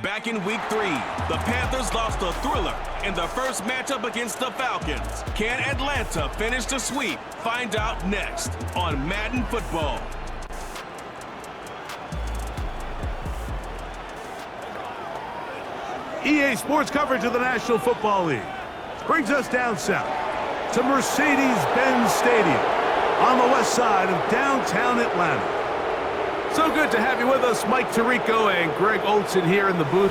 Back in Week 3, the Panthers lost a thriller in the first matchup against the Falcons. Can Atlanta finish the sweep? Find out next on Madden Football. EA Sports coverage of the National Football League brings us down south to Mercedes-Benz Stadium on the west side of downtown Atlanta. So good to have you with us, Mike Tirico and Greg Olson here in the booth.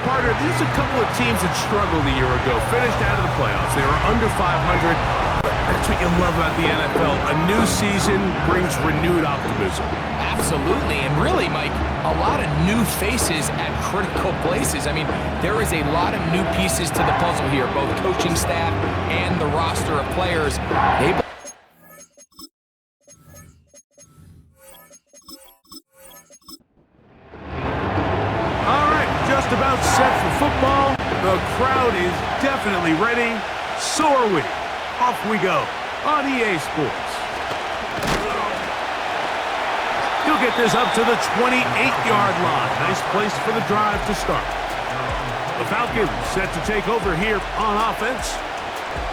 Partner, these are a couple of teams that struggled a year ago, finished out of the playoffs. They were under 500. That's what you love about the NFL. A new season brings renewed optimism. Absolutely, and really, Mike, a lot of new faces at critical places. I mean, there is a lot of new pieces to the puzzle here, both coaching staff and the roster of players. Just about set for football. The crowd is definitely ready. So are we. Off we go on EA Sports. He'll get this up to the 28-yard line. Nice place for the drive to start. The Falcons set to take over here on offense.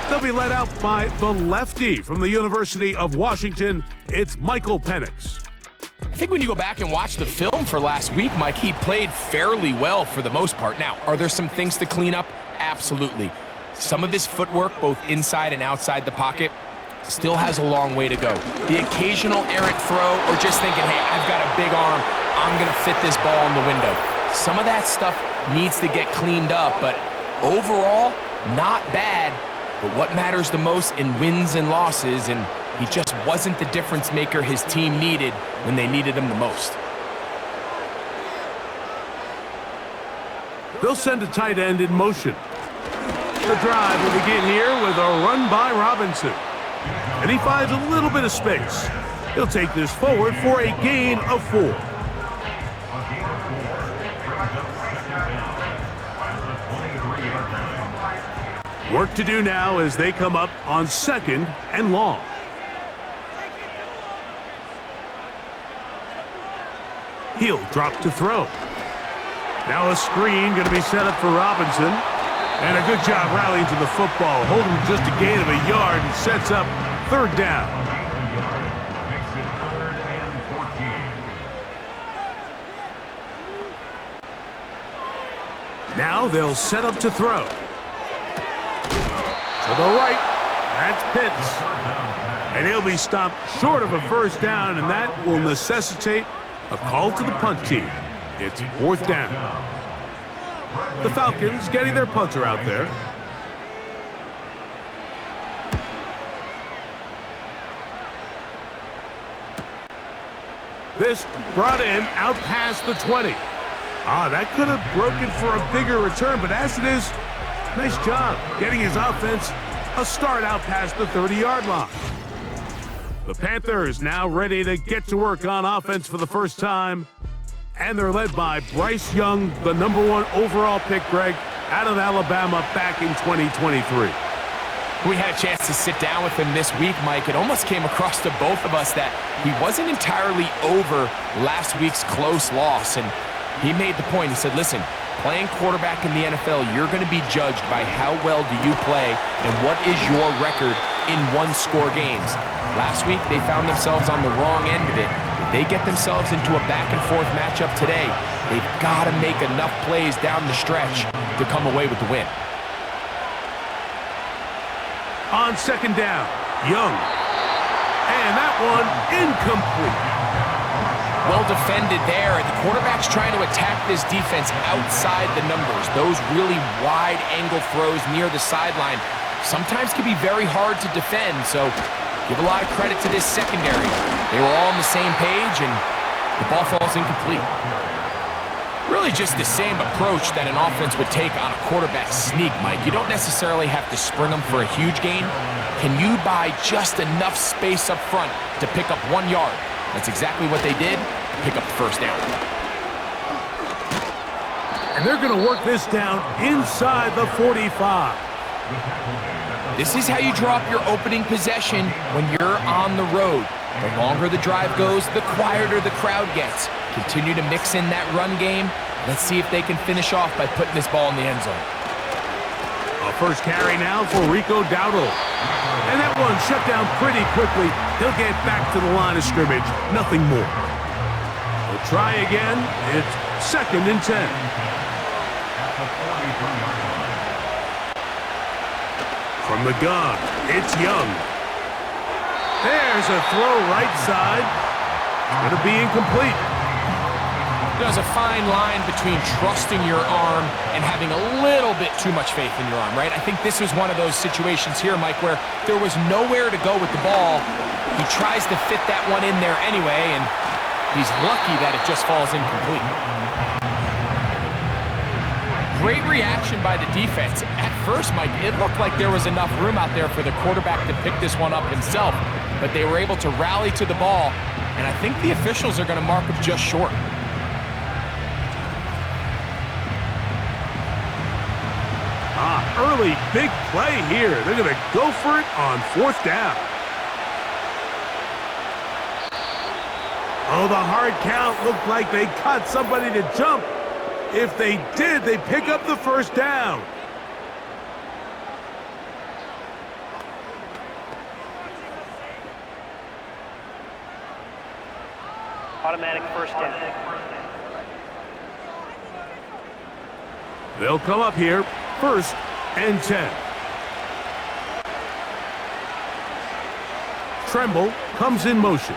They'll be led out by the lefty from the University of Washington. It's Michael Penix. I think when you go back and watch the film for last week, Mike, he played fairly well for the most part. Now, are there some things to clean up? Absolutely. Some of his footwork, both inside and outside the pocket, still has a long way to go. The occasional errant throw or just thinking, hey, I've got a big arm, I'm going to fit this ball in the window. Some of that stuff needs to get cleaned up, but overall, not bad. But what matters the most in wins and losses, and he just wasn't the difference maker his team needed when they needed him the most. They'll send a tight end in motion. The drive will begin here with a run by Robinson. And he finds a little bit of space. He'll take this forward for a gain of 4. Work to do now as they come up on 2nd and long. He'll drop to throw. Now a screen going to be set up for Robinson. And a good job rallying to the football. Holding just a gain of a yard and sets up 3rd down. Now they'll set up to throw. To the right, that's Pitts. And he'll be stopped short of a 1st down, and that will necessitate a call to the punt team. It's 4th down. The Falcons getting their punter out there. This brought in out past the 20. That could have broken for a bigger return, but as it is, nice job getting his offense a start out past the 30-yard line. The Panthers now ready to get to work on offense for the first time. And they're led by Bryce Young, the #1 overall pick, Greg, out of Alabama back in 2023. We had a chance to sit down with him this week, Mike. It almost came across to both of us that he wasn't entirely over last week's close loss. And he made the point. He said, listen, playing quarterback in the NFL, you're going to be judged by how well do you play and what is your record in one-score games. Last week, they found themselves on the wrong end of it. They get themselves into a back-and-forth matchup today. They've got to make enough plays down the stretch to come away with the win. On 2nd down, Young. And that one incomplete. Well defended there, and the quarterback's trying to attack this defense outside the numbers. Those really wide-angle throws near the sideline sometimes can be very hard to defend, so give a lot of credit to this secondary. They were all on the same page, and the ball falls incomplete. Really just the same approach that an offense would take on a quarterback sneak, Mike. You don't necessarily have to spring them for a huge gain. Can you buy just enough space up front to pick up 1 yard? That's exactly what they did. Pick up the 1st down. And they're going to work this down inside the 45. This is how you draw up your opening possession when you're on the road. The longer the drive goes, the quieter the crowd gets. Continue to mix in that run game, Let's see if they can finish off by putting this ball in the end zone. A first carry now for Rico Dowdle. And that one shut down pretty quickly. He'll get back to the line of scrimmage. Nothing more. We'll try again. It's 2nd and 10. From the gun, it's Young. There's a throw right side. It's going to be incomplete. There's a fine line between trusting your arm and having a little bit too much faith in your arm, right? I think this was one of those situations here, Mike, where there was nowhere to go with the ball. He tries to fit that one in there anyway, and he's lucky that it just falls incomplete. Great reaction by the defense. At first, Mike, it looked like there was enough room out there for the quarterback to pick this one up himself, but they were able to rally to the ball, and I think the officials are going to mark him just short. Early big play here. They're going to go for it on 4th down. Oh, the hard count looked like they cut somebody to jump. If they did, they pick up the first down. Automatic first down. They'll come up here, 1st and 10. Tremble comes in motion.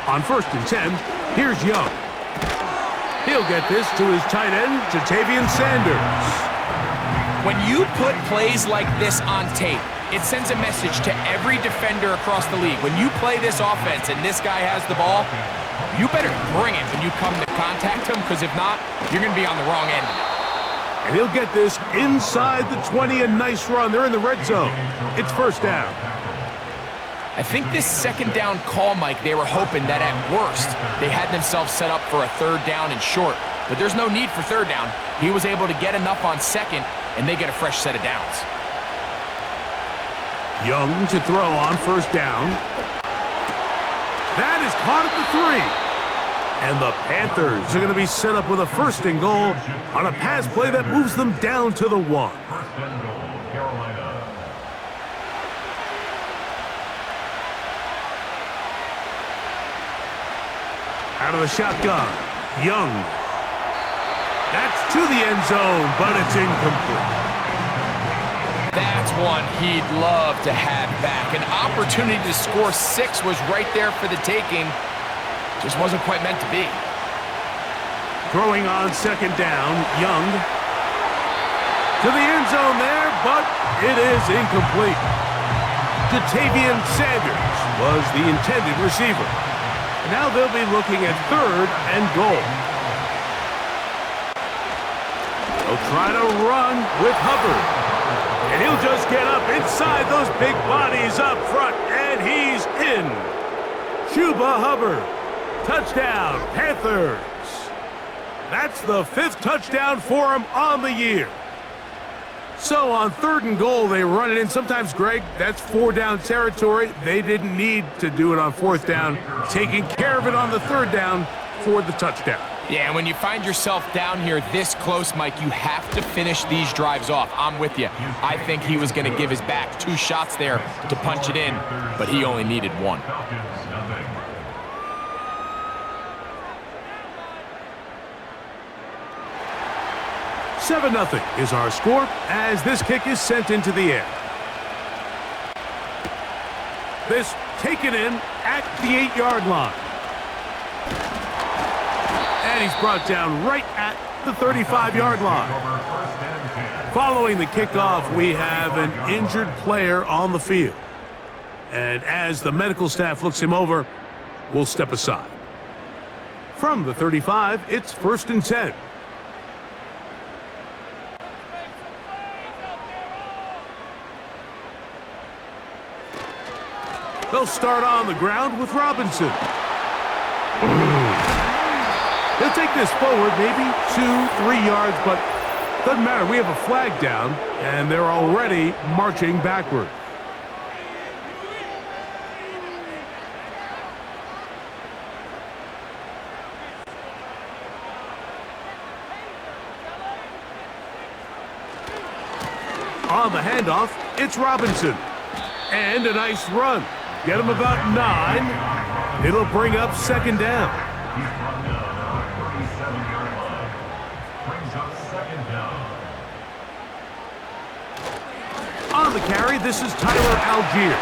On 1st and 10, here's Young. He'll get this to his tight end, Ja'Tavion Sanders. When you put plays like this on tape, it sends a message to every defender across the league. When you play this offense and this guy has the ball, you better bring it when you come to contact him, because if not, you're going to be on the wrong end. And he'll get this inside the 20, a nice run. They're in the red zone. It's 1st down. I think this 2nd down call, Mike, they were hoping that at worst, they had themselves set up for a 3rd down and short. But there's no need for 3rd down. He was able to get enough on 2nd, and they get a fresh set of downs. Young to throw on 1st down. That is caught at the 3. And the Panthers are going to be set up with a 1st and goal on a pass play that moves them down to the 1. Out of the shotgun, Young. That's to the end zone, but it's incomplete. That's one he'd love to have back. An opportunity to score 6 was right there for the taking. Just wasn't quite meant to be. Throwing on 2nd down, Young. To the end zone there, but it is incomplete. Ja'Tavion Sanders was the intended receiver. Now they'll be looking at 3rd and goal. They'll try to run with Hubbard. And he'll just get up inside those big bodies up front, and he's in. Chuba Hubbard. Touchdown, Panthers. That's the 5th touchdown for him on the year. So on 3rd and goal, they run it in. Sometimes, Greg, that's 4-down territory. They didn't need to do it on 4th down. Taking care of it on the 3rd down for the touchdown. Yeah, and when you find yourself down here this close, Mike, you have to finish these drives off. I'm with you. I think he was going to give his back 2 shots there to punch it in, but he only needed 1. 7-0 is our score as this kick is sent into the air. This taken in at the 8-yard line. And he's brought down right at the 35-yard line. Following the kickoff, we have an injured player on the field. And as the medical staff looks him over, we'll step aside. From the 35, it's 1st and 10. They'll start on the ground with Robinson. They'll take this forward maybe 2-3 yards, but doesn't matter. We have a flag down, and they're already marching backward. On the handoff, it's Robinson. And a nice run. Get him about 9. It'll bring up second down. On the carry, this is Tyler Algier.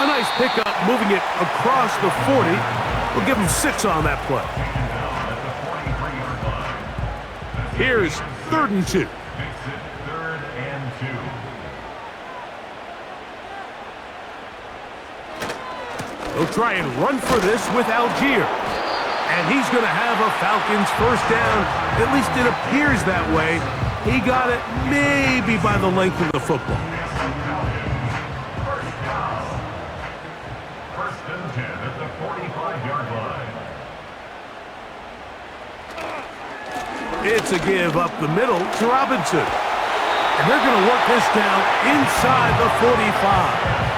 A nice pickup, moving it across the 40. We'll give him 6 on that play. Here's 3rd and 2. He'll try and run for this with Algier. And he's going to have a Falcons first down. At least it appears that way. He got it maybe by the length of the football. First and 10 at the 45-yard line. It's a give up the middle to Robinson. And they're going to work this down inside the 45.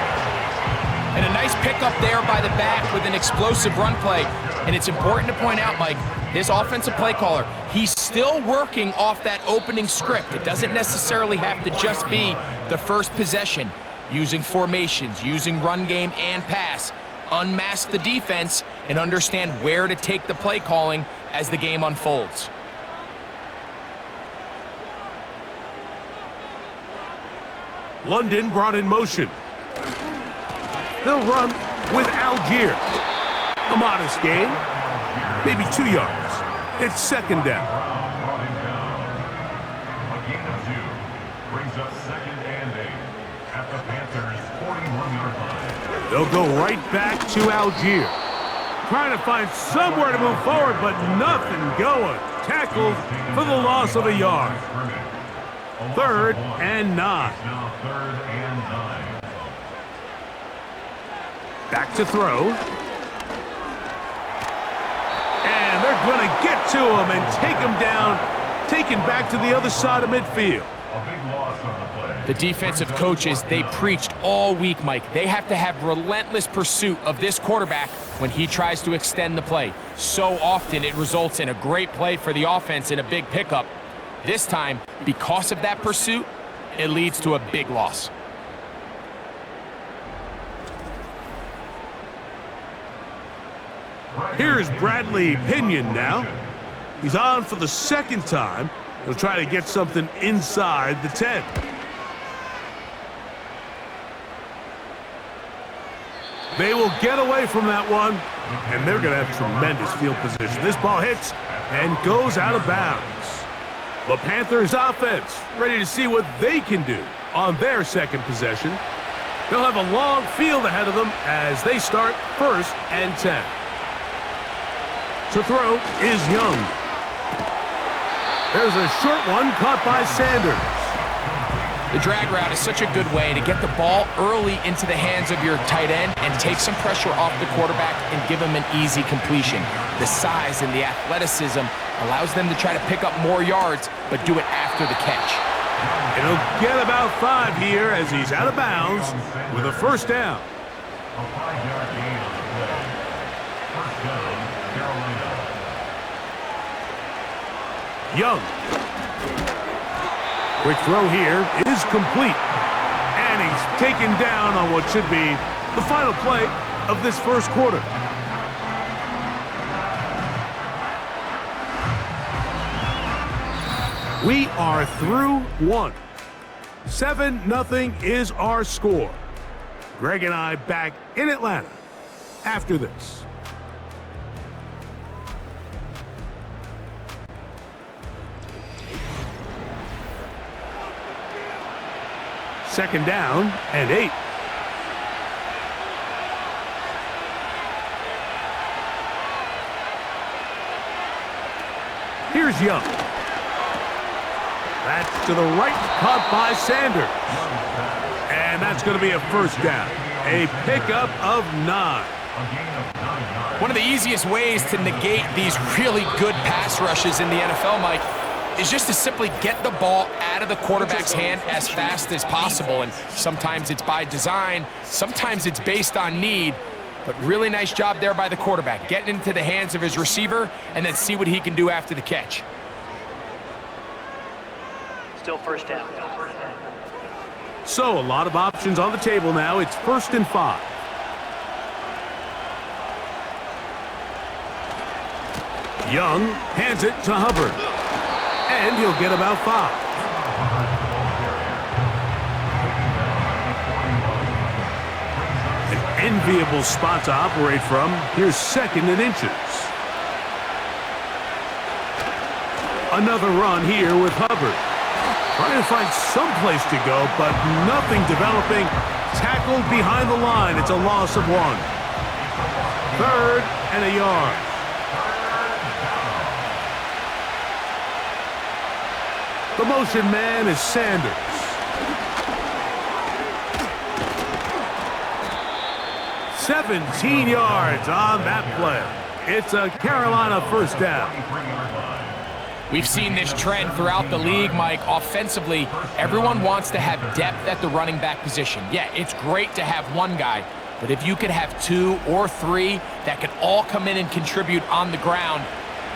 And a nice pickup there by the back with an explosive run play. And it's important to point out, Mike, his offensive play caller, he's still working off that opening script. It doesn't necessarily have to just be the first possession. Using formations, using run game and pass. Unmask the defense and understand where to take the play calling as the game unfolds. London brought in motion. They'll run with Algier. A modest gain, maybe 2 yards. It's second down. A gain of 2 brings up second and 8 at the Panthers' 41-yard line. They'll go right back to Algier. Trying to find somewhere to move forward, but nothing going. Tackled for the loss of a yard. 3rd and 9. Now 3rd and 9. Back to throw. And they're going to get to him and take him down, taken back to the other side of midfield. A big loss on the play. The defensive coaches, they preached all week, Mike. They have to have relentless pursuit of this quarterback when he tries to extend the play. So often it results in a great play for the offense and a big pickup. This time, because of that pursuit, it leads to a big loss. Here's Bradley Pinion now. He's on for the 2nd time. He'll try to get something inside the 10. They will get away from that one, and they're going to have tremendous field position. This ball hits and goes out of bounds. The Panthers offense ready to see what they can do on their 2nd possession. They'll have a long field ahead of them as they start 1st and 10. To throw is Young. There's a short one caught by Sanders. The drag route is such a good way to get the ball early into the hands of your tight end and take some pressure off the quarterback and give him an easy completion. The size and the athleticism allows them to try to pick up more yards, but do it after the catch. And he'll get about 5 here as he's out of bounds with a first down. A 5-yard gain on the play. First down, Carolina. Young. Quick throw here is complete. And he's taken down on what should be the final play of this first quarter. We are through 1. 7-0 is our score. Greg and I back in Atlanta after this. Second down and 8. Here's Young. That's to the right, caught by Sanders. And that's going to be a first down. A pickup of 9. One of the easiest ways to negate these really good pass rushes in the NFL, Mike, is just to simply get the ball out of the quarterback's hand as fast as possible. And sometimes it's by design, sometimes it's based on need, but really nice job there by the quarterback, getting into the hands of his receiver and then see what he can do after the catch. Still first down. So a lot of options on the table now. It's 1st and 5. Young hands it to Hubbard. And he'll get about 5. An enviable spot to operate from. Here's 2nd and inches. Another run here with Hubbard. Trying to find some place to go, but nothing developing. Tackled behind the line. It's a loss of 1. 3rd and a yard. The motion man is Sanders. 17 yards on that play. It's a Carolina 1st down. We've seen this trend throughout the league, Mike. Offensively, everyone wants to have depth at the running back position. Yeah, it's great to have one guy, but if you could have 2 or 3 that could all come in and contribute on the ground,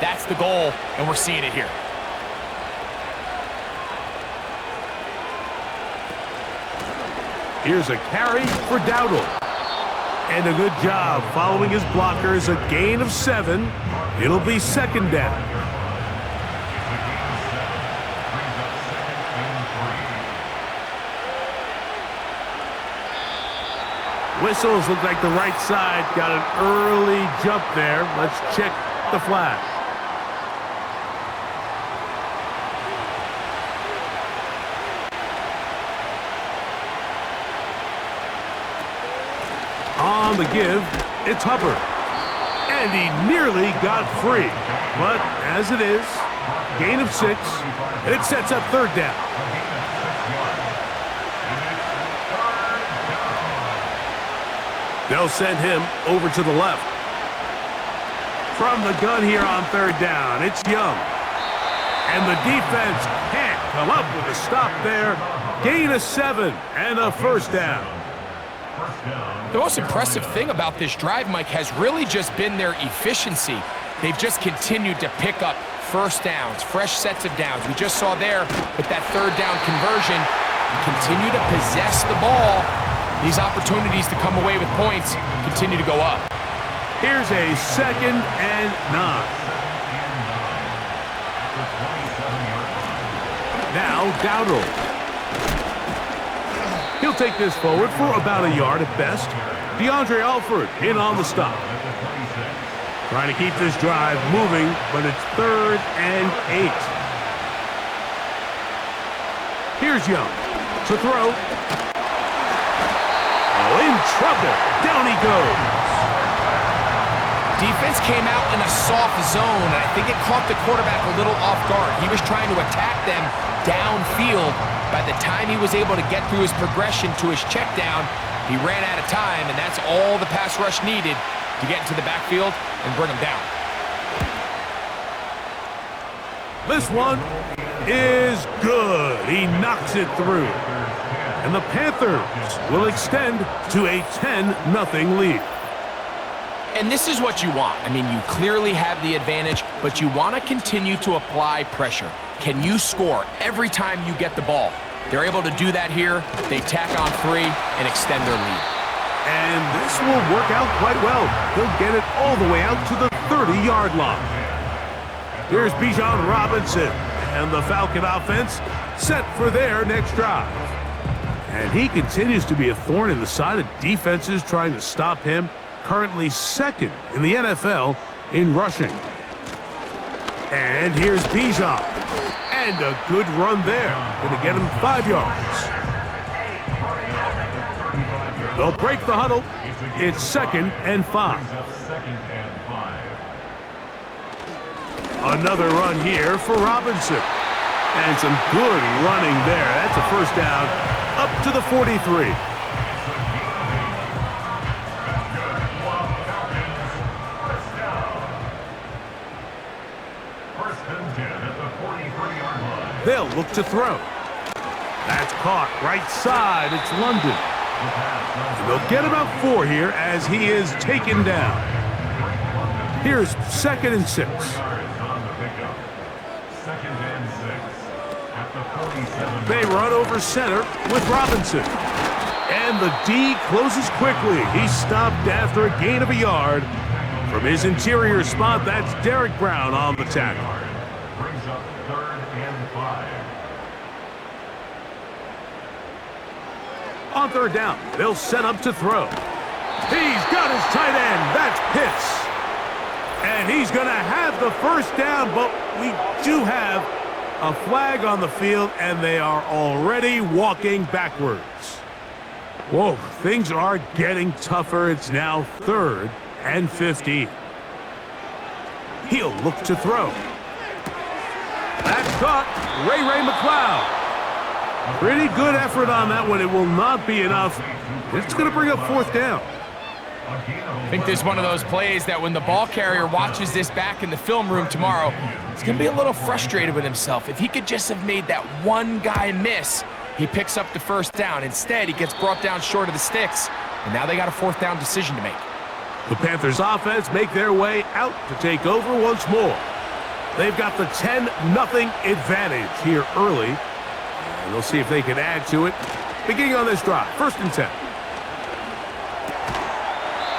that's the goal, and we're seeing it here. Here's a carry for Dowdle. And a good job following his blockers. A gain of 7. It'll be 2nd down. Whistles look like the right side got an early jump there. Let's check the flag. On the give, it's Hubbard. And he nearly got free. But as it is, gain of 6, and it sets up 3rd down. They'll send him over to the left. From the gun here on 3rd down, it's Young. And the defense can't come up with a stop there. Gain of 7 and a 1st down. The most impressive thing about this drive, Mike, has really just been their efficiency. They've just continued to pick up 1st downs, fresh sets of downs. We just saw there with that 3rd down conversion, continue to possess the ball. These opportunities to come away with points continue to go up. Here's a 2nd and 9. Now Dowdle. He'll take this forward for about a yard at best. DeAndre Alford in on the stop. Trying to keep this drive moving, but it's 3rd and 8. Here's Young to throw. Oh, in trouble. Down he goes. Defense came out in a soft zone, and I think it caught the quarterback a little off guard. He was trying to attack them downfield. By the time he was able to get through his progression to his check down, he ran out of time, and that's all the pass rush needed to get into the backfield and bring him down. This one is good. He knocks it through. And the Panthers will extend to a 10-0 lead. And this is what you want. I mean, you clearly have the advantage, but you want to continue to apply pressure. Can you score every time you get the ball? They're able to do that here. They tack on 3 and extend their lead. And this will work out quite well. He'll get it all the way out to the 30-yard line. Here's Bijan Robinson, and the Falcon offense set for their next drive. And he continues to be a thorn in the side of defenses trying to stop him. Currently 2nd in the NFL in rushing. And here's Bijan. And a good run there. Going to get him 5 yards. They'll break the huddle. It's 2nd and 5. Another run here for Robinson. And some good running there. That's a 1st down up to the 43. They'll look to throw. That's caught right side. It's London. And they'll get about 4 here as he is taken down. Here's 2nd and 6. They run over center with Robinson. And the D closes quickly. He's stopped after a gain of a yard. From his interior spot, that's Derek Brown on the tackle. Brings up 3rd and 5. On 3rd down, they'll set up to throw. He's got his tight end. That's Pitts. And he's going to have the 1st down, but we do have a flag on the field, and they are already walking backwards. Whoa, things are getting tougher. It's now 3rd and 15. He'll look to throw. That's caught. Ray McLeod. Pretty good effort on that one. It will not be enough. It's going to bring up 4th down. I think this is one of those plays that when the ball carrier watches this back in the film room tomorrow, he's going to be a little frustrated with himself. If he could just have made that one guy miss, he picks up the 1st down. Instead, he gets brought down short of the sticks, and now they got a 4th down decision to make. The Panthers offense make their way out to take over once more. They've got the 10-0 advantage here early. And we'll see if they can add to it. Beginning on this drive, 1st and 10.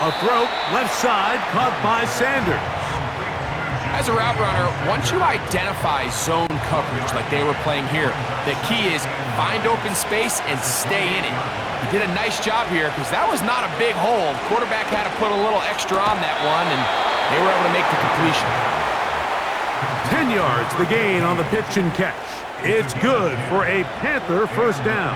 A throw, left side, caught by Sanders. As a route runner, once you identify zone coverage like they were playing here, the key is find open space and stay in it. He did a nice job here because that was not a big hole. Quarterback had to put a little extra on that one, and they were able to make the completion. 10 yards the gain on the pitch and catch. It's good for a Panther 1st down.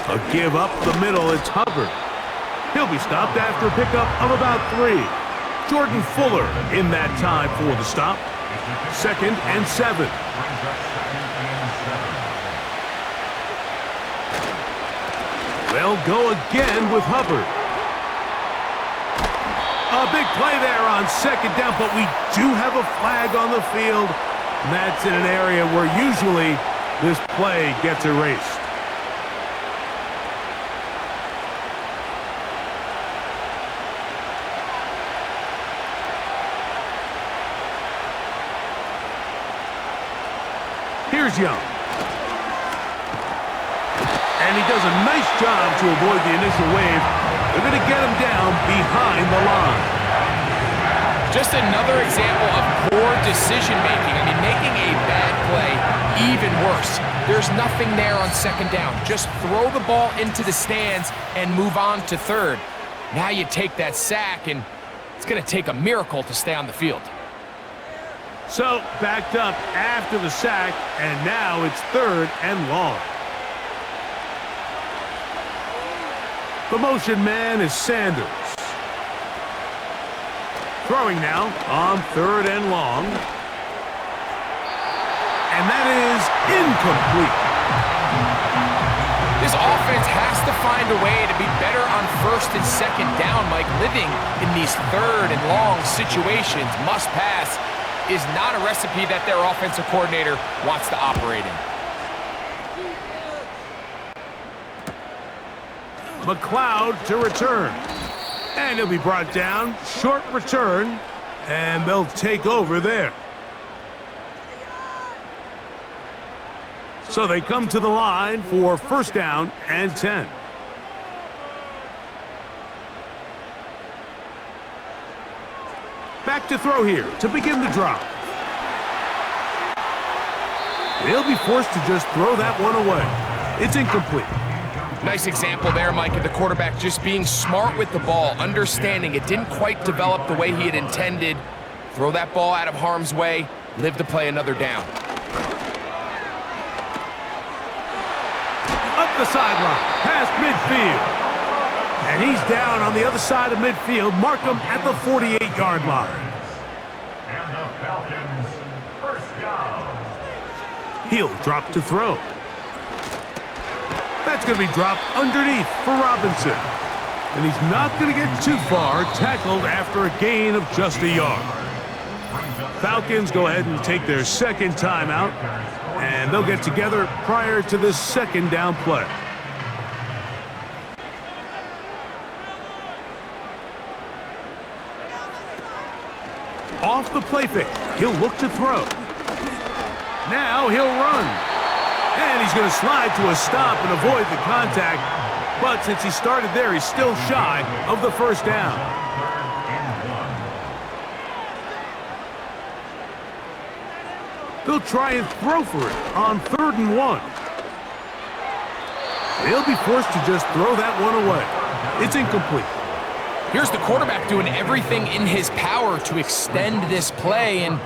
A give up the middle, it's Hubbard. He'll be stopped after a pickup of about 3. Jordan Fuller in that time for the stop. 2nd and 7. They'll go again with Hubbard. A big play there on 2nd down, but we do have a flag on the field. And that's in an area where usually this play gets erased. Here's Young. And he does a nice job to avoid the initial wave. They're going to get him down behind the line. Just another example of poor decision-making. I mean, making a bad play even worse. There's nothing there on 2nd down. Just throw the ball into the stands and move on to 3rd. Now you take that sack, and it's going to take a miracle to stay on the field. So, backed up after the sack, and now it's 3rd and long. The motion man is Sanders. Throwing now on 3rd and long. And that is incomplete. This offense has to find a way to be better on 1st and 2nd down, Mike. Living in these 3rd and long situations, must pass, is not a recipe that their offensive coordinator wants to operate in. McLeod to return. And he'll be brought down. Short return. And they'll take over there. So they come to the line for 1st down and 10. Back to throw here to begin the drive. They'll be forced to just throw that one away. It's incomplete. Nice example there, Mike, of the quarterback just being smart with the ball, understanding it didn't quite develop the way he had intended. Throw that ball out of harm's way, live to play another down. Up the sideline, past midfield. And he's down on the other side of midfield. Mark him at the 48-yard line. And the Falcons, 1st down. He'll drop to throw. That's going to be dropped underneath for Robinson. And he's not going to get too far, tackled after a gain of just a yard. Falcons go ahead and take their 2nd timeout, and they'll get together prior to this 2nd down play. Off the play fake, he'll look to throw. Now he'll run. And he's going to slide to a stop and avoid the contact. But since he started there, he's still shy of the first down. They'll try and throw for it on 3rd and 1. They'll be forced to just throw that one away. It's incomplete. Here's the quarterback doing everything in his power to extend this play, and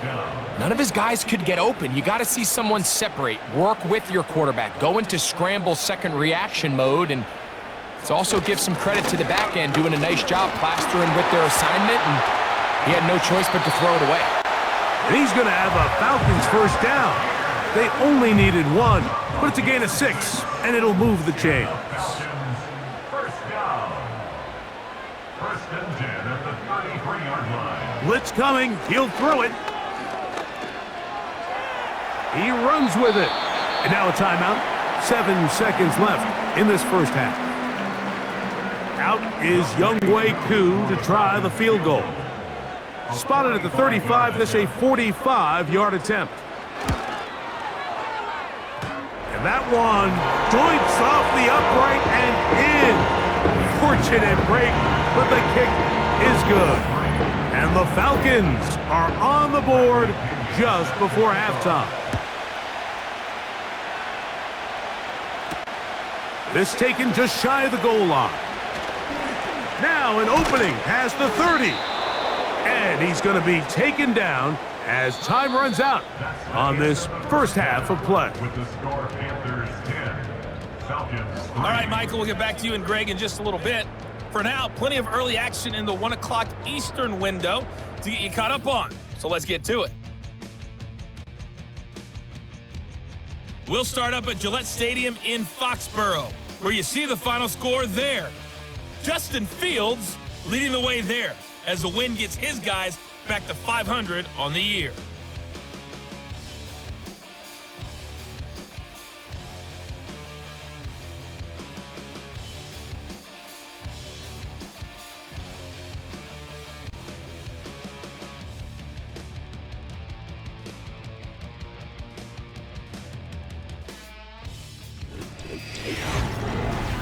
none of his guys could get open. You got to see someone separate, work with your quarterback, go into scramble second reaction mode, and let's also give some credit to the back end doing a nice job plastering with their assignment, and he had no choice but to throw it away. And he's going to have a Falcons first down. They only needed 1, but it's a gain of 6, and it'll move the chains. Blitz coming. He'll throw it. He runs with it. And now a timeout. 7 seconds left in this first half. Out is Younghoe Koo to try the field goal. Spotted at the 35. This a 45-yard attempt. And that one joints off the upright and in. Fortunate break, but the kick is good. And the Falcons are on the board just before halftime. This taken just shy of the goal line. Now an opening past the 30. And he's going to be taken down as time runs out on this first half of play. With the score, Panthers 10, Falcons 3. All right, Michael, we'll get back to you and Greg in just a little bit. For now, plenty of early action in the 1 o'clock Eastern window to get you caught up on. So let's get to it. We'll start up at Gillette Stadium in Foxborough, where you see the final score there. Justin Fields leading the way there as the win gets his guys back to 500 on the year.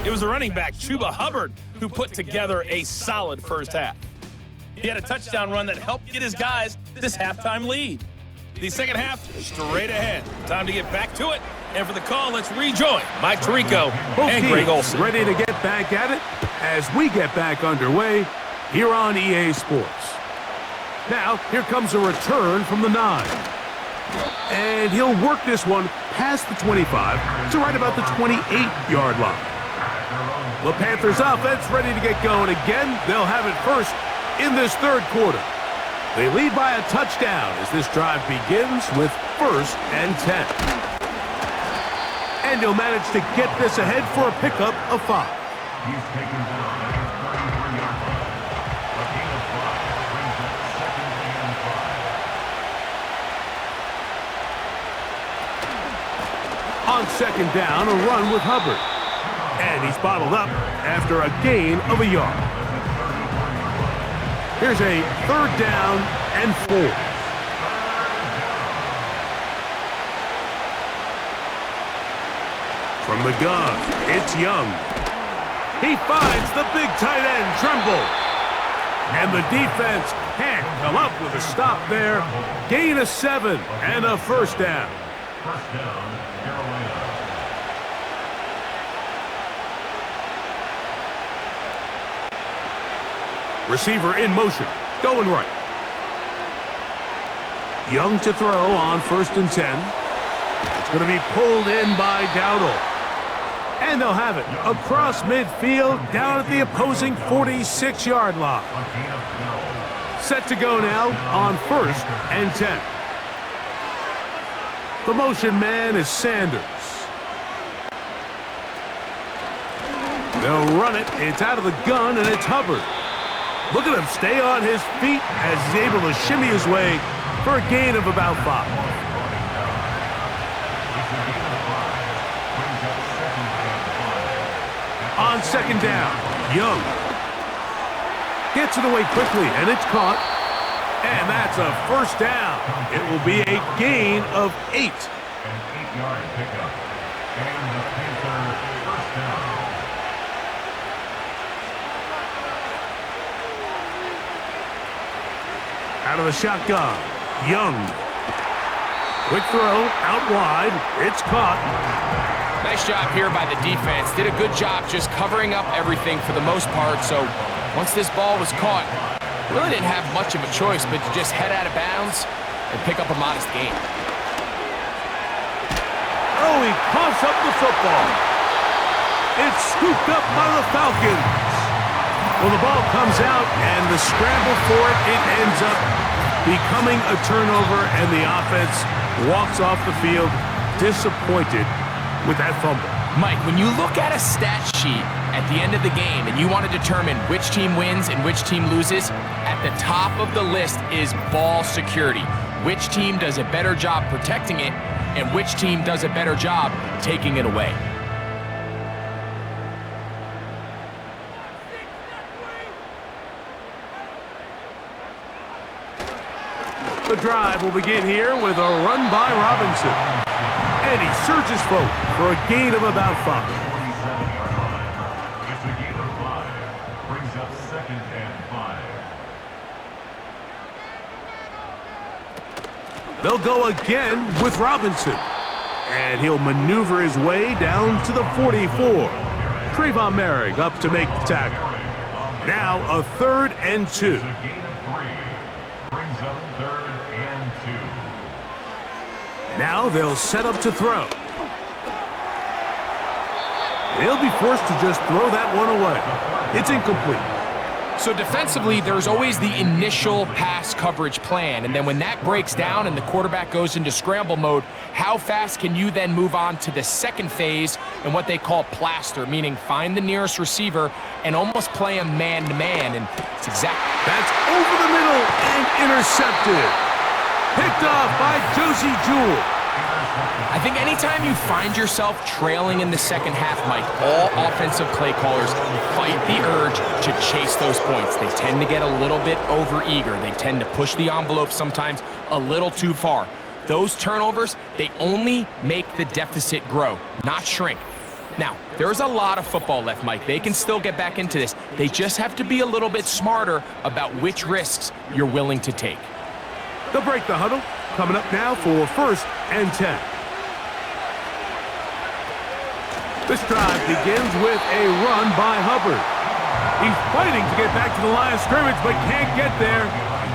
It was the running back, Chuba Hubbard, who put together a solid first half. He had a touchdown run that helped get his guys this halftime lead. The second half, straight ahead. Time to get back to it. And for the call, let's rejoin Mike Tirico and Greg Olsen. Ready to get back at it as we get back underway here on EA Sports. Now, here comes a return from the 9. And he'll work this one past the 25 to right about the 28-yard line. The Panthers offense ready to get going again. They'll have it first in this third quarter. They lead by a touchdown as this drive begins with 1st and 10. And he'll manage to get this ahead for a pickup of 5. He's taken down at his 33-yard line. A gain of 5 brings up 2nd and 5. On 2nd down, a run with Hubbard. And he's bottled up after a gain of a yard. Here's a 3rd down and 4. From the gun, it's Young. He finds the big tight end, Tremble. And the defense can't come up with a stop there. Gain of 7 and a 1st down. First down, Carolina. Receiver in motion, going right. Young to throw on 1st and 10. It's going to be pulled in by Dowdle. And they'll have it across midfield down at the opposing 46-yard line. Set to go now on 1st and 10. The motion man is Sanders. They'll run it. It's out of the gun, and it's Hubbard. Look at him stay on his feet as he's able to shimmy his way for a gain of about 5. On 2nd down, Young gets it away quickly, and it's caught. And that's a first down. It will be a gain of 8. An 8-yard pickup. And the Panthers first down. Out of the shotgun, Young. Quick throw, out wide. It's caught. Nice job here by the defense. Did a good job just covering up everything for the most part. So once this ball was caught, really didn't have much of a choice but to just head out of bounds and pick up a modest gain. Oh, he coughs up the football. It's scooped up by the Falcons. Well, the ball comes out, and the scramble for it, it ends up becoming a turnover, and the offense walks off the field disappointed with that fumble. Mike, when you look at a stat sheet at the end of the game and you want to determine which team wins and which team loses, at the top of the list is ball security. Which team does a better job protecting it and which team does a better job taking it away. The drive will begin here with a run by Robinson. And he surges forward for a gain of about 5. 47-yard line. It's a gain of 5. Brings up 2nd and 5. They'll go again with Robinson. And he'll maneuver his way down to the 44. Trayvon Merrick up to make the tackle. Now a 3rd and 2. It's a gain of 3. Brings up 3rd and 2. Now they'll set up to throw. They'll be forced to just throw that one away. It's incomplete. So defensively, there's always the initial pass coverage plan, and then when that breaks down and the quarterback goes into scramble mode, how fast can you then move on to the second phase and what they call plaster, meaning find the nearest receiver and almost play him man-to-man, and it's exactly... That's over the middle and intercepted. Picked off by Josie Jewell. I think anytime you find yourself trailing in the second half, Mike, all offensive play callers fight the urge to chase those points. They tend to get a little bit overeager. They tend to push the envelope sometimes a little too far. Those turnovers, they only make the deficit grow, not shrink. Now, there's a lot of football left, Mike. They can still get back into this. They just have to be a little bit smarter about which risks you're willing to take. They'll break the huddle. Coming up now for 1st and 10. This drive begins with a run by Hubbard. He's fighting to get back to the line of scrimmage, but can't get there.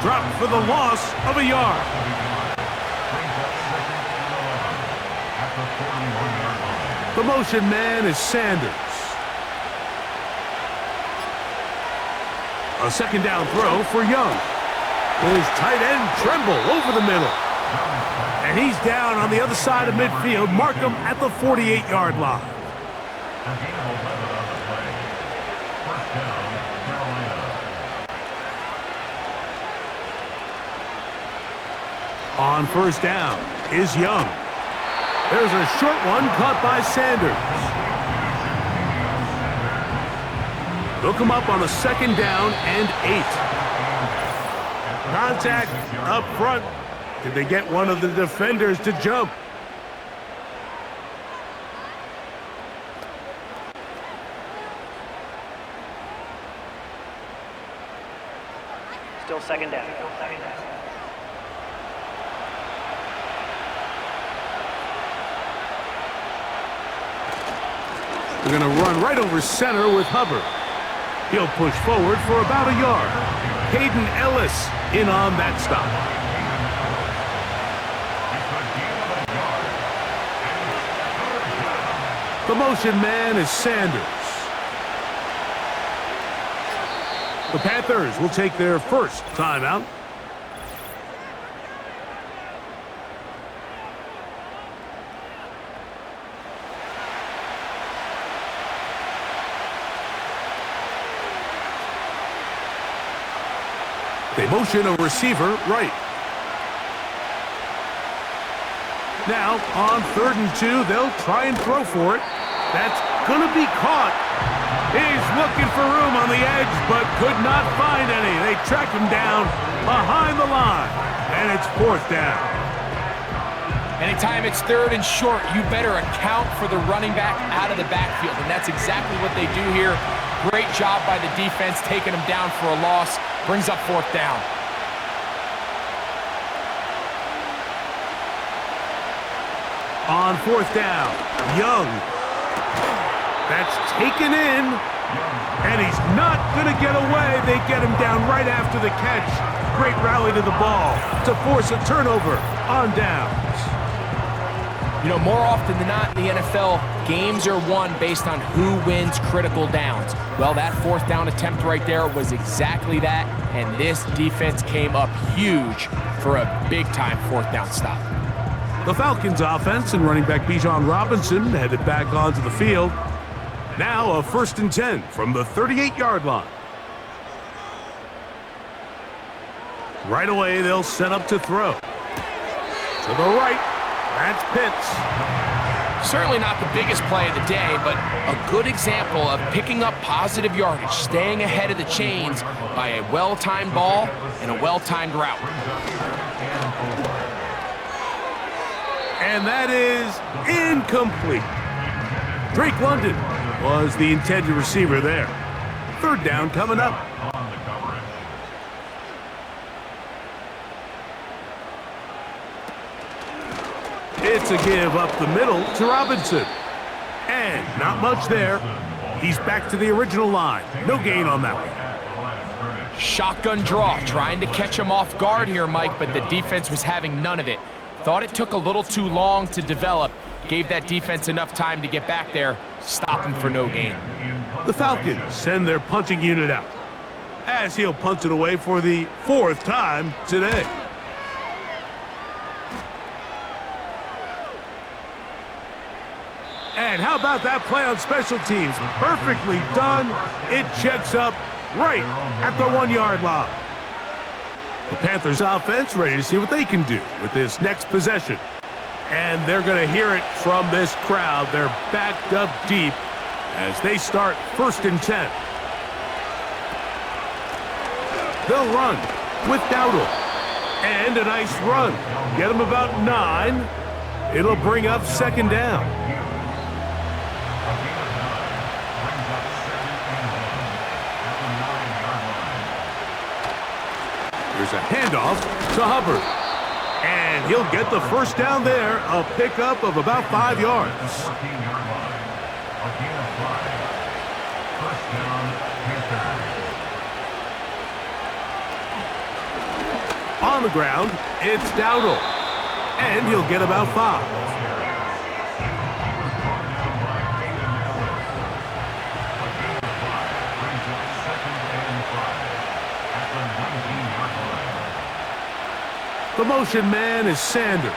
Dropped for the loss of a yard. The motion man is Sanders. A 2nd down throw for Young. His tight end Tremble over the middle. And he's down on the other side of midfield. Mark him at the 48-yard line. A gain of 11 on the play. First down, Carolina. On 1st down is Young. There's a short one caught by Sanders. They'll come up on a 2nd down and 8. Contact up front. Did they get one of the defenders to jump? Still 2nd down. They're going to run right over center with Hubbard. He'll push forward for about a yard. Hayden Ellis in on that stop. The motion man is Sanders. The Panthers will take their first timeout. They motion a receiver right. Now, on 3rd and 2, they'll try and throw for it. That's going to be caught. He's looking for room on the edge, but could not find any. They track him down behind the line, and it's 4th down. Anytime it's 3rd and short, you better account for the running back out of the backfield, and that's exactly what they do here. Great job by the defense, taking him down for a loss. Brings up 4th down. On 4th down, Young. That's taken in, and he's not going to get away. They get him down right after the catch. Great rally to the ball to force a turnover on downs. You know, more often than not in the NFL, games are won based on who wins critical downs. Well, that 4th down attempt right there was exactly that, and this defense came up huge for a big-time 4th down stop. The Falcons offense and running back Bijan Robinson headed back onto the field. Now a 1st and 10 from the 38-yard line. Right away, they'll set up to throw. To the right, that's Pitts. Certainly not the biggest play of the day, but a good example of picking up positive yardage, staying ahead of the chains by a well-timed ball and a well-timed route. And that is incomplete. Drake London was the intended receiver there. 3rd down coming up. It's a give up the middle to Robinson. And not much there. He's back to the original line. No gain on that one. Shotgun draw, trying to catch him off guard here, Mike, but the defense was having none of it. Thought it took a little too long to develop. Gave that defense enough time to get back there. Stop him for no gain. The Falcons send their punting unit out, as he'll punt it away for the 4th time today. And how about that play on special teams? Perfectly done. It checks up right at the 1-yard line. The Panthers offense ready to see what they can do with this next possession. And they're going to hear it from this crowd. They're backed up deep as they start 1st and 10. They'll run with Dowdle. And a nice run. Get them about 9. It'll bring up 2nd down. Here's a handoff to Hubbard. And he'll get the 1st down there, a pickup of about 5 yards. 14-yard line. A gain of 5. 1st down, Panthers. On the ground, it's Dowdle. And he'll get about 5. The motion man is Sanders.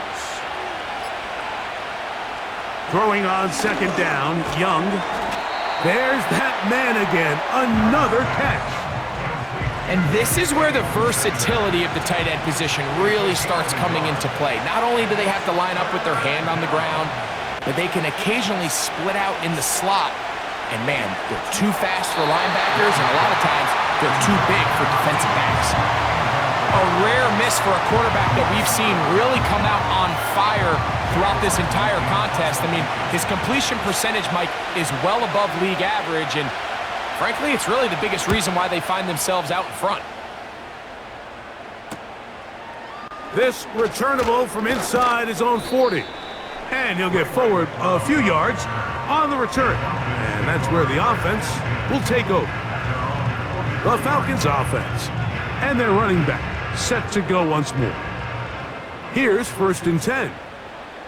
Throwing on 2nd down, Young. There's that man again, another catch. And this is where the versatility of the tight end position really starts coming into play. Not only do they have to line up with their hand on the ground, but they can occasionally split out in the slot. And man, they're too fast for linebackers, and a lot of times they're too big for defensive backs. A rare miss for a quarterback that we've seen really come out on fire throughout this entire contest. I mean, his completion percentage, Mike, is well above league average, and frankly, it's really the biggest reason why they find themselves out in front. This returnable from inside his own 40. And he'll get forward a few yards on the return. And that's where the offense will take over. The Falcons offense and their running back set to go once more. Here's 1st and 10.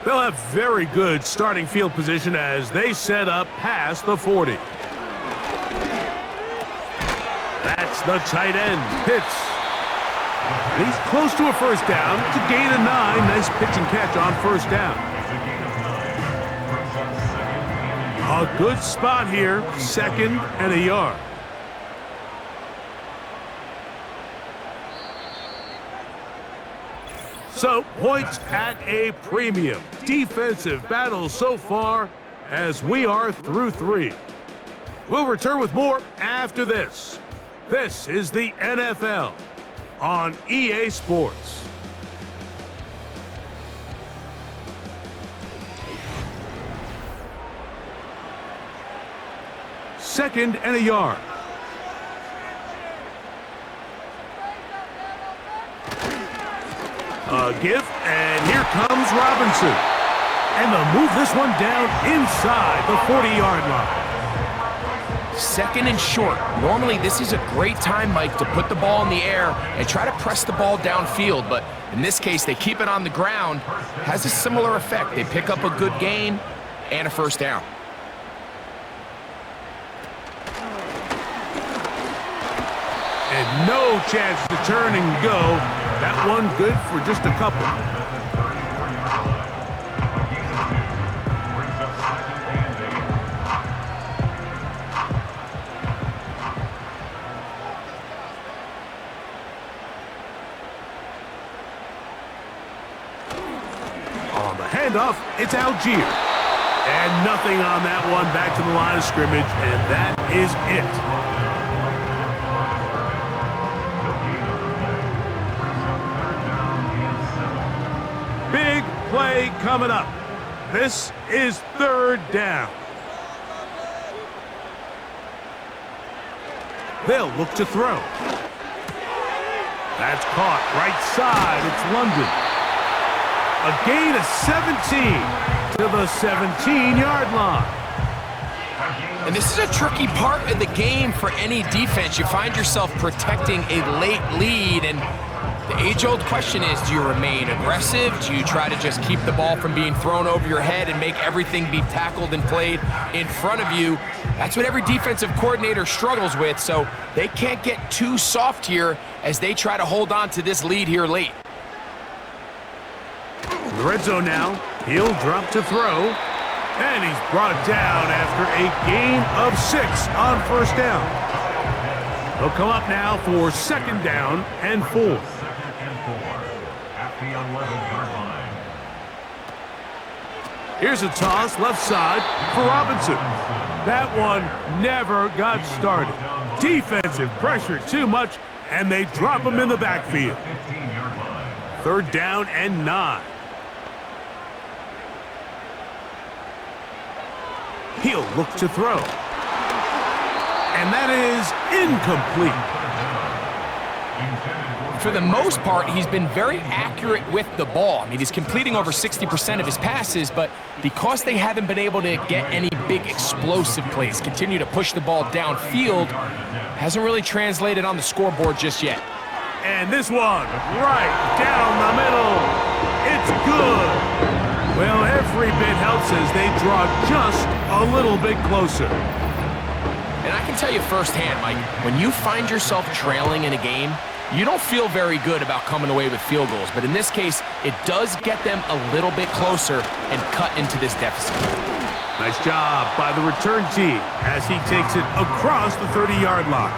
They'll have very good starting field position as they set up past the 40. That's the tight end, Pitts. He's close to a 1st down. To gain a 9. Nice pitch and catch on 1st down. A good spot here. 2nd and a yard. So, points at a premium. Defensive battle so far as we are through 3. We'll return with more after this. This is the NFL on EA Sports. Second and a yard. A give, and here comes Robinson. And they'll move this one down inside the 40-yard line. Second and short. Normally, this is a great time, Mike, to put the ball in the air and try to press the ball downfield. But in this case, they keep it on the ground. Has a similar effect. They pick up a good gain and a first down. And no chance to turn and go. That one good for just a couple. On the handoff, it's Algier. And nothing on that one, back to the line of scrimmage, and that is it. Big play coming up. This is third down. They'll look to throw. That's caught right side. It's London. A gain of 17 to the 17-yard line. And this is a tricky part of the game for any defense. You find yourself protecting a late lead, and the age-old question is, do you remain aggressive? Do you try to just keep the ball from being thrown over your head and make everything be tackled and played in front of you? That's what every defensive coordinator struggles with, so they can't get too soft here as they try to hold on to this lead here late. In the red zone now, he'll drop to throw, and he's brought down after a gain of 6 on first down. He'll come up now for second down and 4. At the 11-yard line. Here's a toss left side for Robinson. That one never got started. Defensive pressure too much, and they drop him in the backfield. 15-yard line. Third down and 9. He'll look to throw. And that is incomplete. For the most part, he's been very accurate with the ball. I mean, he's completing over 60% of his passes, but because they haven't been able to get any big explosive plays, continue to push the ball downfield, hasn't really translated on the scoreboard just yet. And this one, right down the middle. It's good. Well, every bit helps as they draw just a little bit closer. And I can tell you firsthand, Mike, when you find yourself trailing in a game, you don't feel very good about coming away with field goals. But in this case, it does get them a little bit closer and cut into this deficit. Nice job by the return team as he takes it across the 30-yard line.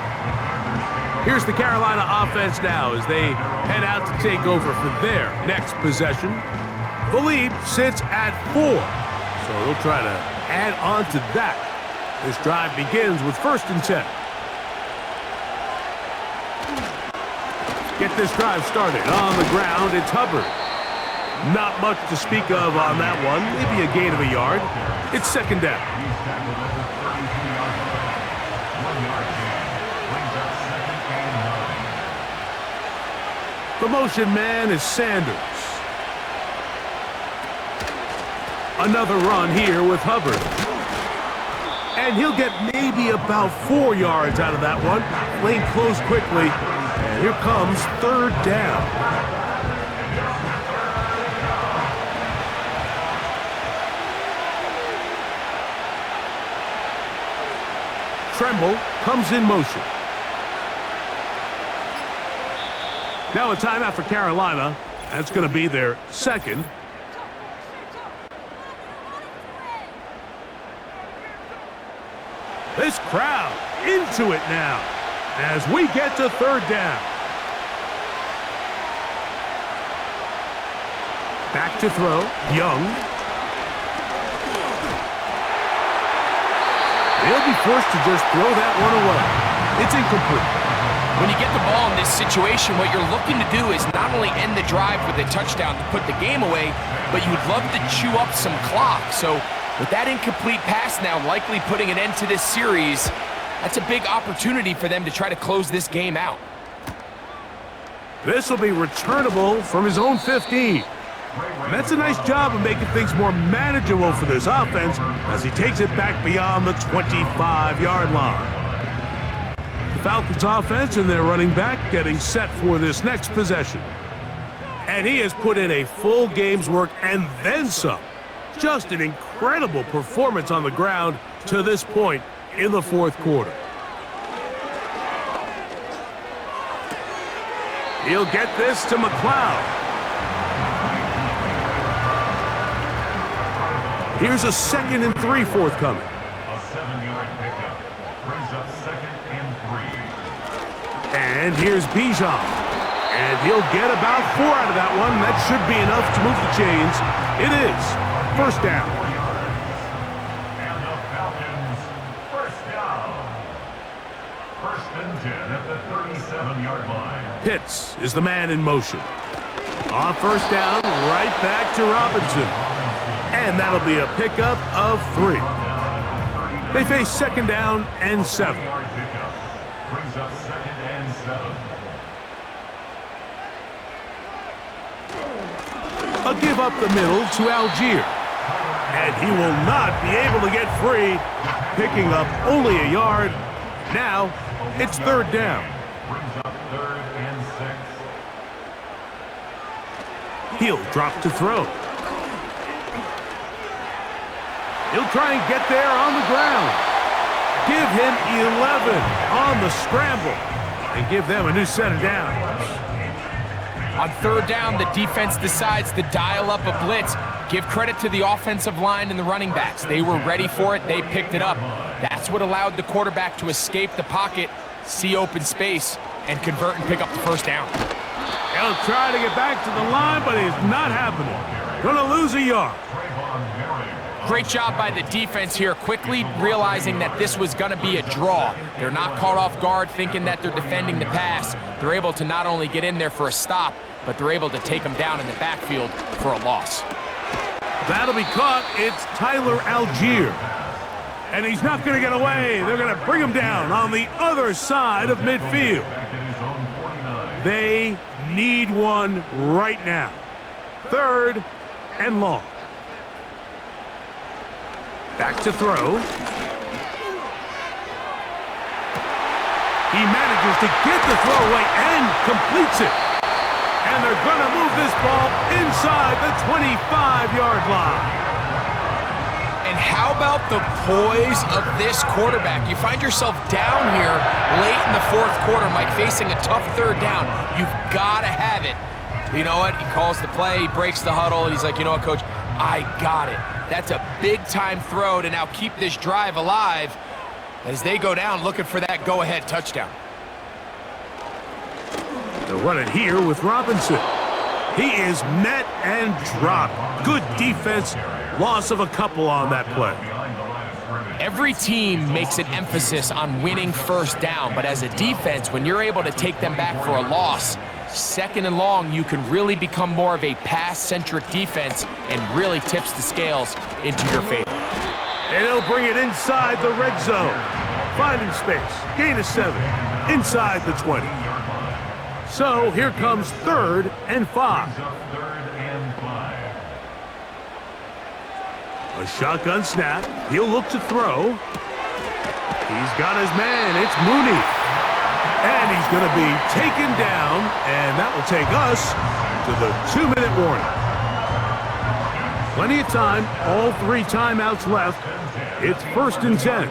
Here's the Carolina offense now as they head out to take over for their next possession. The lead sits at 4, so they'll try to add on to that. This drive begins with 1st and 10. Get this drive started on the ground. It's Hubbard. Not much to speak of on that one. Maybe a gain of a yard. It's second down. The motion man is Sanders. Another run here with Hubbard. And he'll get maybe about 4 yards out of that one. Lane closed quickly. And here comes third down. Tremble comes in motion. Now a timeout for Carolina. That's going to be their second. This crowd into it now as we get to third down. Back to throw, Young. He'll be forced to just throw that one away. It's incomplete. When you get the ball in this situation, what you're looking to do is not only end the drive with a touchdown to put the game away, but you'd love to chew up some clock. So with that incomplete pass now likely putting an end to this series, that's a big opportunity for them to try to close this game out. This will be returnable from his own 15. And that's a nice job of making things more manageable for this offense as he takes it back beyond the 25-yard line. The Falcons offense and their running back getting set for this next possession. And he has put in a full game's work and then some. Just an incredible performance on the ground to this point in the fourth quarter. He'll get this to McLeod. Here's a 2nd and 3 forthcoming. A 7-yard pickup brings up 2nd and 3. And here's Bijan. And he'll get about 4 out of that one. That should be enough to move the chains. It is. First down. And the Falcons, first down. 1st and 10 at the 37-yard line. Pitts is the man in motion. On first down, right back to Robinson. And that'll be a pickup of 3. They face 2nd down and 7. Yard pickup brings up 2nd and 7. A give up the middle to Algier. And he will not be able to get free, picking up only a yard. Now, it's 3rd down. Brings up 3rd and 6. He'll drop to throw. He'll try and get there on the ground. Give him 11 on the scramble and give them a new set of downs. On 3rd down, the defense decides to dial up a blitz. Give credit to the offensive line and the running backs. They were ready for it. They picked it up. That's what allowed the quarterback to escape the pocket, see open space, and convert and pick up the 1st down. He'll try to get back to the line, but it's not happening. Gonna lose a yard. Great job by the defense here, quickly realizing that this was going to be a draw. They're not caught off guard thinking that they're defending the pass. They're able to not only get in there for a stop, but they're able to take them down in the backfield for a loss. That'll be caught. It's Tyler Algier. And he's not going to get away. They're going to bring him down on the other side of midfield. They need one right now. 3rd and long. Back to throw. He manages to get the throw away and completes it. And they're going to move this ball inside the 25-yard line. And how about the poise of this quarterback? You find yourself down here late in the 4th quarter, Mike, facing a tough 3rd down. You've got to have it. You know what? He calls the play, he breaks the huddle, and he's like, you know what, Coach? I got it. That's a big-time throw to now keep this drive alive as they go down looking for that go-ahead touchdown. They'll run it here with Robinson. He is met and dropped. Good defense. Loss of a couple on that play. Every team makes an emphasis on winning 1st down, but as a defense, when you're able to take them back for a loss, 2nd and long, you can really become more of a pass-centric defense and really tips the scales into your favor. And he'll bring it inside the red zone. Finding space. Gain of 7. Inside the 20. So here comes 3rd and 5. A shotgun snap. He'll look to throw. He's got his man. It's Mooney. And he's going to be taken down, and that will take us to the 2-minute warning. Plenty of time, all 3 timeouts left. It's 1st and 10.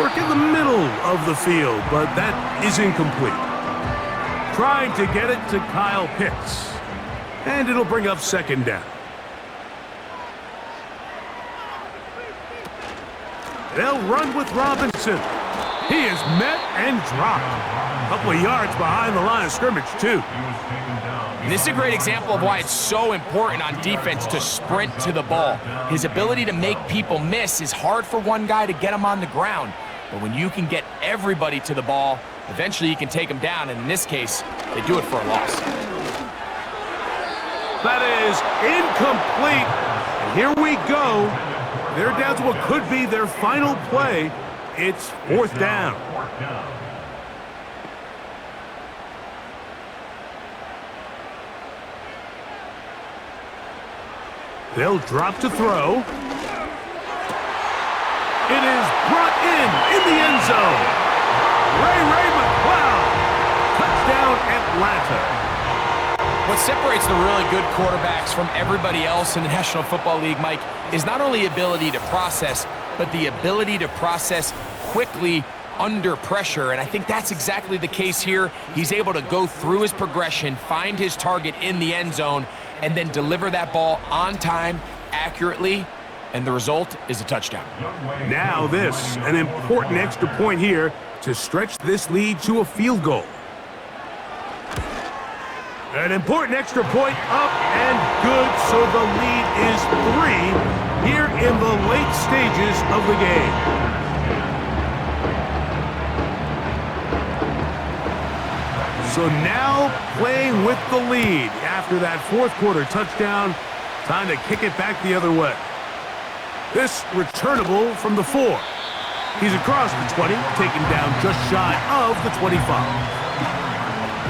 Work in the middle of the field, but that is incomplete. Trying to get it to Kyle Pitts. And it'll bring up 2nd down. They'll run with Robinson. He is met and dropped. A couple of yards behind the line of scrimmage, too. He was taken down And this is a great example of why it's so important on defense to sprint to the ball. His ability to make people miss is hard for one guy to get him on the ground. But when you can get everybody to the ball, eventually you can take them down. And in this case, they do it for a loss. That is incomplete. And here we go. They're down to what could be their final play. It's fourth down. They'll drop to throw. It is brought in the end zone. Ray McCloud. Touchdown, Atlanta. What separates the really good quarterbacks from everybody else in the National Football League, Mike, is not only ability to process, but the ability to process quickly under pressure. And I think that's exactly the case here. He's able to go through his progression, find his target in the end zone, and then deliver that ball on time, accurately, and the result is a touchdown. Now this, an important extra point here to stretch this lead to a field goal. An important extra point up and good, so the lead is 3 here in the late stages of the game. So now playing with the lead after that fourth quarter touchdown, time to kick it back the other way. This returnable from the 4. He's across the 20, taken down just shy of the 25.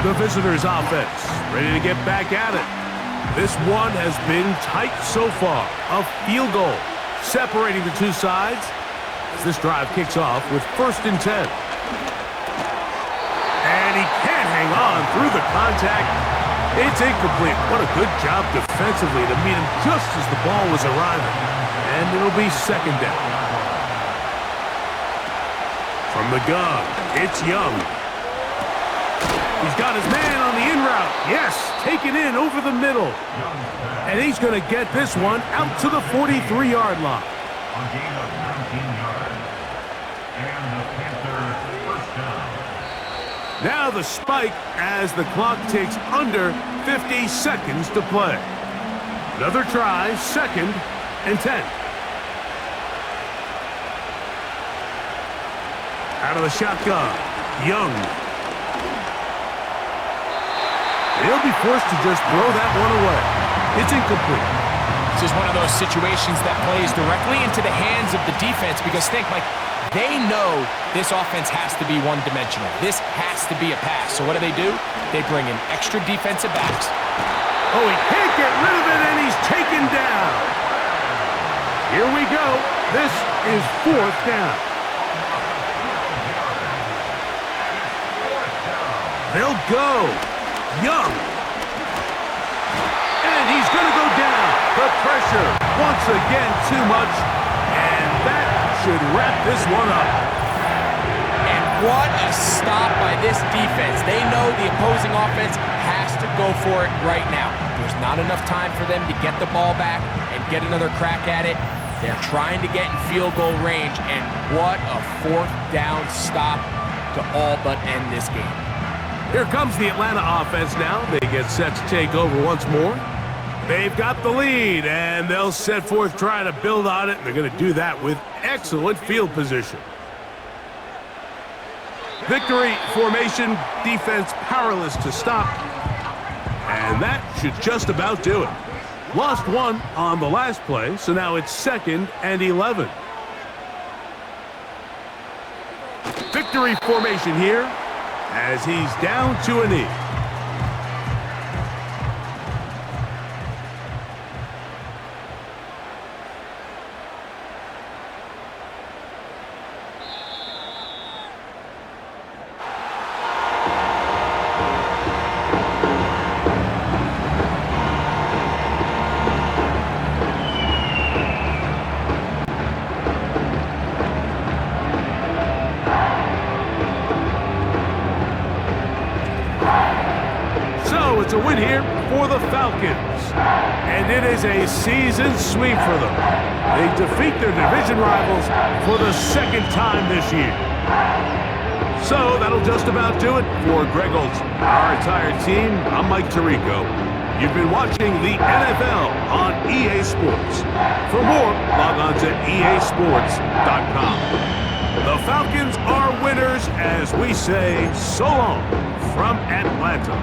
The visitors' offense ready to get back at it. This one has been tight so far. A field goal separating the two sides as this drive kicks off with 1st and 10. And he can't hang on through the contact. It's incomplete. What a good job defensively to meet him just as the ball was arriving. And it'll be 2nd down. From the gun, it's Young. He's got his man on the in route. Yes, taken in over the middle. And he's going to get this one out to the 43-yard line. A gain of 19 yards. And the Panthers first down. Now the spike as the clock takes under 50 seconds to play. Another try, 2nd and 10. Out of the shotgun, Young. He'll be forced to just throw that one away. It's incomplete. This is one of those situations that plays directly into the hands of the defense because think, Mike, they know this offense has to be one-dimensional. This has to be a pass. So what do? They bring in extra defensive backs. Oh, he can't get rid of it, and he's taken down. Here we go. This is 4th down. They'll go. Young. And he's going to go down. The pressure once again too much. And that should wrap this one up. And what a stop by this defense. They know the opposing offense has to go for it right now. There's not enough time for them to get the ball back and get another crack at it. They're trying to get in field goal range. And what a 4th down stop to all but end this game. Here comes the Atlanta offense now. They get set to take over once more. They've got the lead, and they'll set forth trying to build on it. They're going to do that with excellent field position. Victory formation, defense powerless to stop. And that should just about do it. Lost one on the last play, so now it's 2nd and 11. Victory formation here, as he's down to a knee. It's a win here for the Falcons, and it is a season sweep for them. They defeat their division rivals for the 2nd time this year. So that'll just about do it for Greg Olson. Our entire team, I'm Mike Tirico. You've been watching the NFL on EA Sports. For more, log on to easports.com. The Falcons are winners as we say so long from Atlanta.